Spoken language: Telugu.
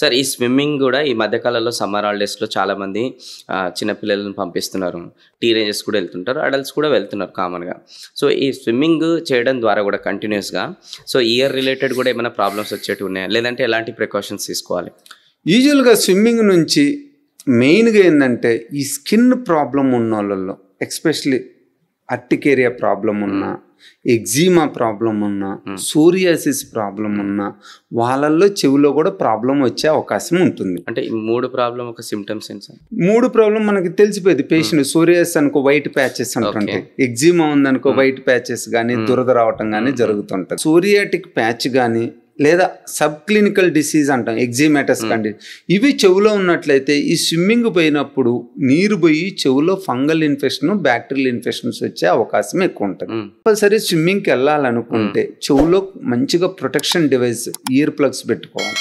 సార్ ఈ స్విమ్మింగ్ కూడా ఈ మధ్య కాలంలో సమ్మర్ హాలిడేస్లో చాలామంది చిన్న పిల్లలను పంపిస్తున్నారు, టీనేజర్స్ కూడా వెళ్తుంటారు, అడల్ట్స్ కూడా వెళ్తున్నారు కామన్గా. సో ఈ స్విమ్మింగ్ చేయడం ద్వారా కూడా కంటిన్యూస్గా సో ఇయర్ రిలేటెడ్ కూడా ఏమైనా ప్రాబ్లమ్స్ వచ్చేటివి ఉన్నాయా, లేదంటే ఎలాంటి ప్రికాషన్స్ తీసుకోవాలి? యూజువల్గా స్విమ్మింగ్ నుంచి మెయిన్గా ఏంటంటే ఈ స్కిన్ ప్రాబ్లం ఉన్న వాళ్ళల్లో, ఎక్స్పెషలీ అర్టికేరియా ప్రాబ్లం ఉన్నా, ఎగ్జిమా ప్రాబ్లం ఉన్నా, సోరియాసిస్ ప్రాబ్లం ఉన్నా వాళ్ళల్లో చెవిలో కూడా ప్రాబ్లం వచ్చే అవకాశం ఉంటుంది. అంటే ఈ 3 ప్రాబ్లం ఒక సిమ్టమ్స్ ఏంటి సార్? 3 ప్రాబ్లం మనకి తెలిసిపోయింది. పేషెంట్ సోరియాసిస్ అనుకో వైట్ ప్యాచెస్ అంటుంటాయి, ఎగ్జిమా ఉందనుకో వైట్ ప్యాచెస్ కానీ దురద రావటం కానీ జరుగుతుంటుంది. సోరియాటిక్ ప్యాచ్ కానీ లేదా సబ్ క్లినికల్ డిసీజ్ అంటాం, ఎగ్జిమాటస్ కండిషన్, ఇవి చెవులో ఉన్నట్లయితే ఈ స్విమ్మింగ్ పోయినప్పుడు నీరు పోయి చెవులో ఫంగల్ ఇన్ఫెక్షన్, బ్యాక్టీరియల్ ఇన్ఫెక్షన్స్ వచ్చే అవకాశం ఎక్కువ ఉంటుంది. కంపల్సరీ స్విమ్మింగ్కి వెళ్ళాలనుకుంటే చెవులో మంచిగా ప్రొటెక్షన్ డివైస్, ఇయర్ ప్లగ్స్ పెట్టుకోవాలి.